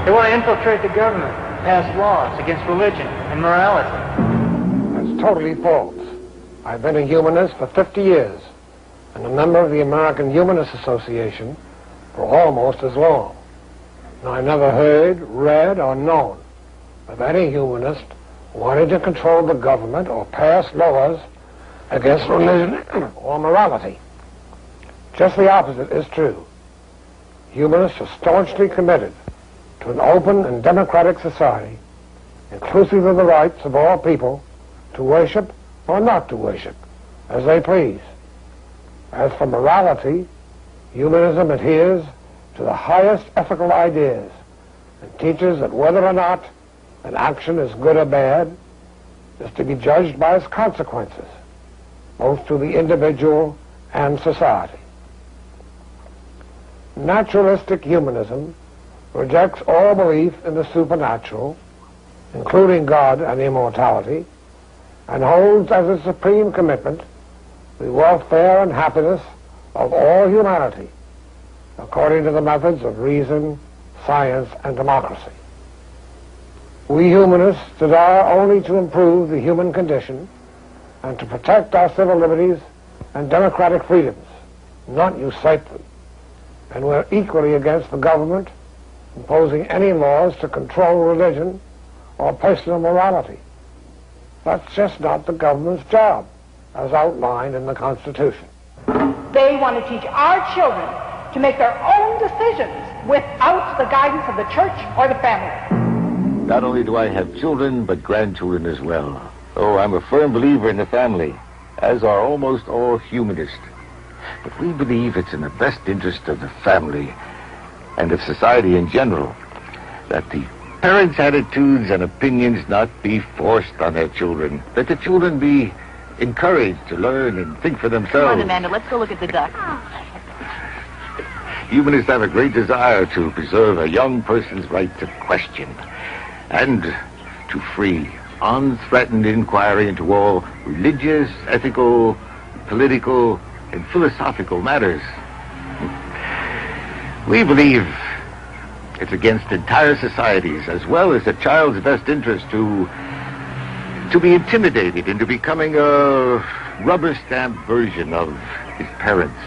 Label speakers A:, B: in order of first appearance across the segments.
A: They want to infiltrate the government, pass laws against religion and morality.
B: That's totally false. I've been a humanist for 50 years and a member of the American Humanist Association for almost as long. And I've never heard, read, or known of any humanist wanting to control the government or pass laws against religion or morality. Just the opposite is true. Humanists are staunchly committed to an open and democratic society, inclusive of the rights of all people to worship or not to worship, as they please. As for morality, humanism adheres to the highest ethical ideas and teaches that whether or not an action is good or bad is to be judged by its consequences, both to the individual and society. Naturalistic humanism rejects all belief in the supernatural, including God and immortality, and holds as its supreme commitment the welfare and happiness of all humanity, according to the methods of reason, science, and democracy. We humanists desire only to improve the human condition and to protect our civil liberties and democratic freedoms, not usurp them. And we're equally against the government imposing any laws to control religion or personal morality. That's just not the government's job, as outlined in the Constitution.
C: They want to teach our children to make their own decisions without the guidance of the church or the family.
D: Not only do I have children, but grandchildren as well. Oh, I'm a firm believer in the family, as are almost all humanists. But we believe it's in the best interest of the family and of society in general that the parents' attitudes and opinions not be forced on their children, that the children be encouraged to learn and think for themselves.
E: Come on, Amanda, let's go look at the ducks.
D: Humanists have a great desire to preserve a young person's right to question and to free, unthreatened inquiry into all religious, ethical, political, and philosophical matters. We believe it's against entire societies, as well as a child's best interest, to be intimidated into becoming a rubber stamp version of his parents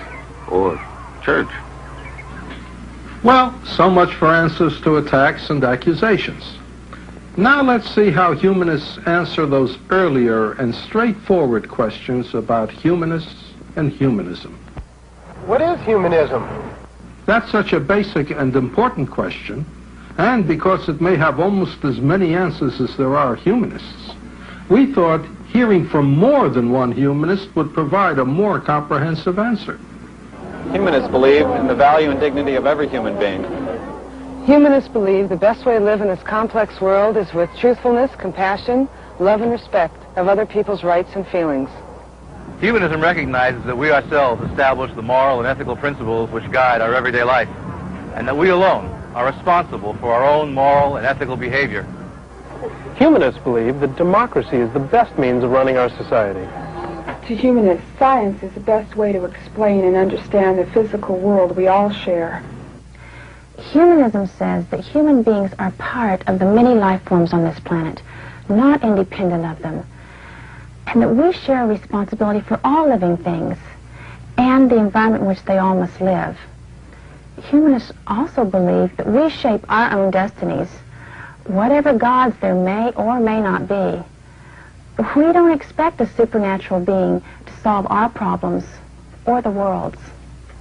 D: or church.
F: Well, so much for answers to attacks and accusations. Now let's see how humanists answer those earlier and straightforward questions about humanists and humanism.
B: What is humanism?
F: That's such a basic and important question, and because it may have almost as many answers as there are humanists, we thought hearing from more than one humanist would provide a more comprehensive answer.
G: Humanists believe in the value and dignity of every human being.
H: Humanists believe the best way to live in this complex world is with truthfulness, compassion, love, and respect of other people's rights and feelings.
I: Humanism recognizes that we ourselves establish the moral and ethical principles which guide our everyday life, and that we alone are responsible for our own moral and ethical behavior.
G: Humanists believe that democracy is the best means of running our society.
J: To humanists, science is the best way to explain and understand the physical world we all share.
K: Humanism says that human beings are part of the many life forms on this planet, not independent of them, and that we share a responsibility for all living things and the environment in which they all must live. Humanists also believe that we shape our own destinies, whatever gods there may or may not be. We don't expect a supernatural being to solve our problems or the world's.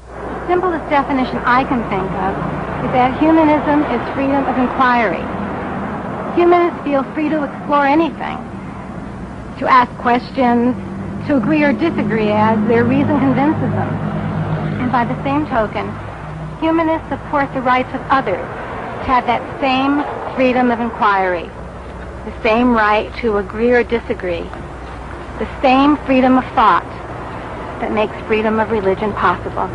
L: The simplest definition I can think of is that humanism is freedom of inquiry. Humanists feel free to explore anything, to ask questions, to agree or disagree as their reason convinces them. And by the same token, humanists support the rights of others to have that same freedom of inquiry, the same right to agree or disagree, the same freedom of thought that makes freedom of religion possible.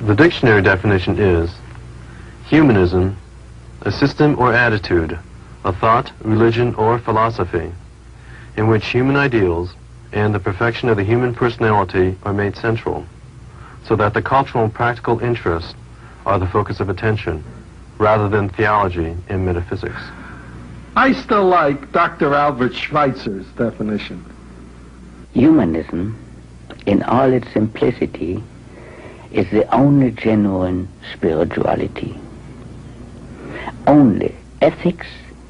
M: The dictionary definition is humanism, a system or attitude, a thought, religion, or philosophy in which human ideals and the perfection of the human personality are made central, so that the cultural and practical interests are the focus of attention. rather than theology in metaphysics.
F: I still like Dr. Albert Schweitzer's definition.
E: Humanism, in all its simplicity, is the only genuine spirituality. Only ethics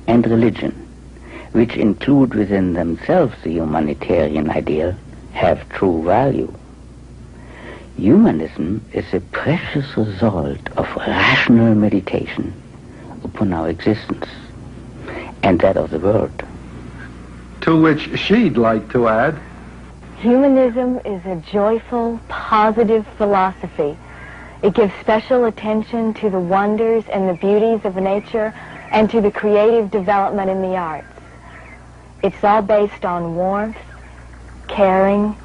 E: and religion, which include within themselves the humanitarian ideal, have true value. Humanism is a precious result of rational meditation upon our existence and that of the world.
F: To which she'd like to add,
N: humanism is a joyful, positive philosophy. It gives special attention to the wonders and the beauties of nature and to the creative development in the arts. It's all based on warmth, caring,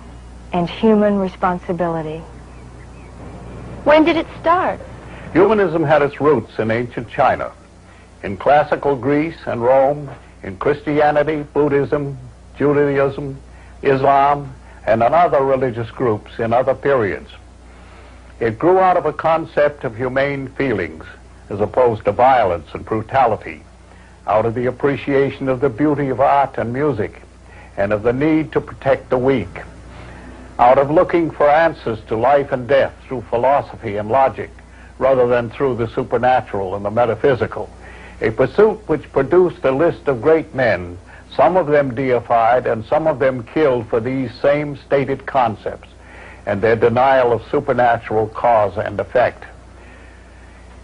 N: and human responsibility.
L: When did it start?
O: Humanism had its roots in ancient China, in classical Greece and Rome, in Christianity, Buddhism, Judaism, Islam, and in other religious groups in other periods. It grew out of a concept of humane feelings as opposed to violence and brutality, out of the appreciation of the beauty of art and music, and of the need to protect the weak, out of looking for answers to life and death through philosophy and logic, rather than through the supernatural and the metaphysical, a pursuit which produced a list of great men, some of them deified and some of them killed for these same stated concepts and their denial of supernatural cause and effect.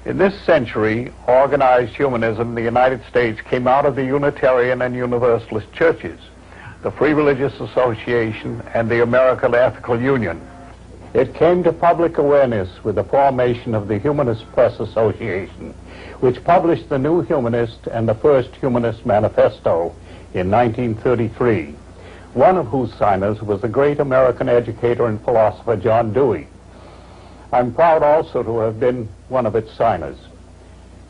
O: In this century, organized humanism in the United States came out of the Unitarian and Universalist churches, the Free Religious Association, and the American Ethical Union. It came to public awareness with the formation of the Humanist Press Association, which published the New Humanist and the first Humanist Manifesto in 1933, one of whose signers was the great American educator and philosopher John Dewey. I'm proud also to have been one of its signers.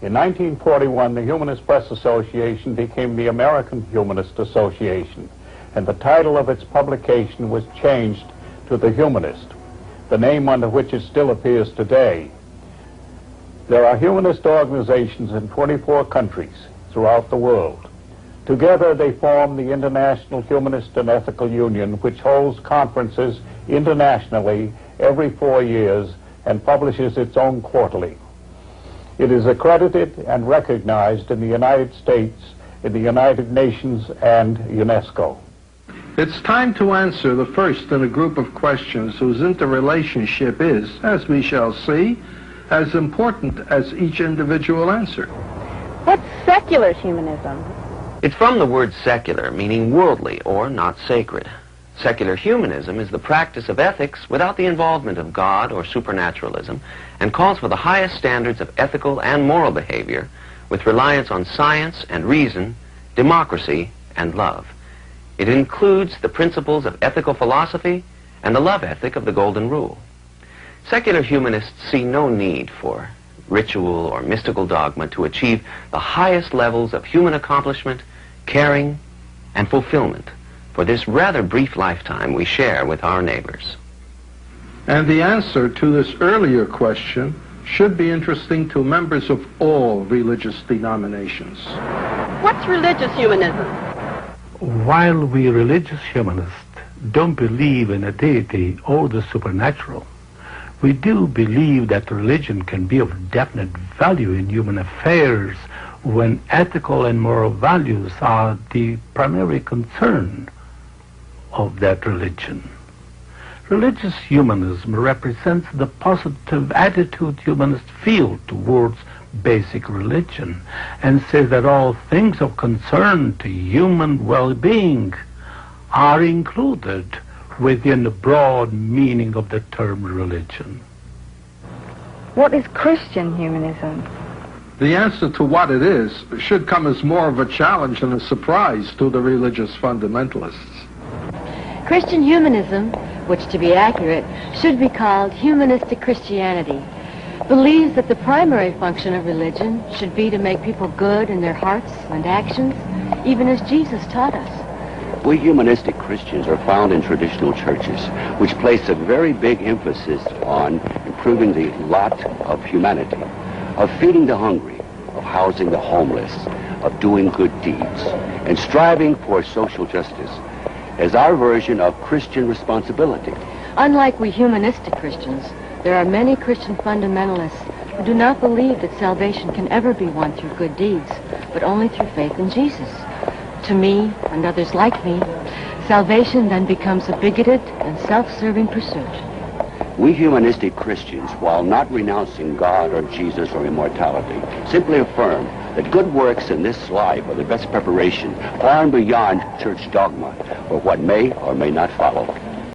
O: In 1941, the Humanist Press Association became the American Humanist Association, and the title of its publication was changed to The Humanist, the name under which it still appears today. There are humanist organizations in 24 countries throughout the world. Together they form the International Humanist and Ethical Union, which holds conferences internationally every 4 years and publishes its own quarterly. It is accredited and recognized in the United States, in the United Nations, and UNESCO.
F: It's time to answer the first in a group of questions whose interrelationship is, as we shall see, as important as each individual answer.
N: What's secular humanism?
P: It's from the word secular, meaning worldly or not sacred. Secular humanism is the practice of ethics without the involvement of God or supernaturalism, and calls for the highest standards of ethical and moral behavior with reliance on science and reason, democracy, and love. It includes the principles of ethical philosophy and the love ethic of the Golden Rule. Secular humanists see no need for ritual or mystical dogma to achieve the highest levels of human accomplishment, caring, and fulfillment for this rather brief lifetime we share with our neighbors.
F: And the answer to this earlier question should be interesting to members of all religious denominations.
Q: What's religious humanism?
R: While we religious humanists don't believe in a deity or the supernatural, we do believe that religion can be of definite value in human affairs when ethical and moral values are the primary concern of that religion. Religious humanism represents the positive attitude humanists feel towards basic religion and says that all things of concern to human well-being are included within the broad meaning of the term religion.
N: What is Christian humanism?
F: The answer to what it is should come as more of a challenge and a surprise to the religious fundamentalists.
S: Christian humanism, which to be accurate, should be called humanistic Christianity, believes that the primary function of religion should be to make people good in their hearts and actions, even as Jesus taught us.
T: We humanistic Christians are found in traditional churches, which place a very big emphasis on improving the lot of humanity, of feeding the hungry, of housing the homeless, of doing good deeds, and striving for social justice as our version of Christian responsibility.
S: Unlike we humanistic Christians, there are many Christian fundamentalists who do not believe that salvation can ever be won through good deeds, but only through faith in Jesus. To me, and others like me, salvation then becomes a bigoted and self-serving pursuit.
T: We humanistic Christians, while not renouncing God or Jesus or immortality, simply affirm that good works in this life are the best preparation far and beyond church dogma for what may or may not follow.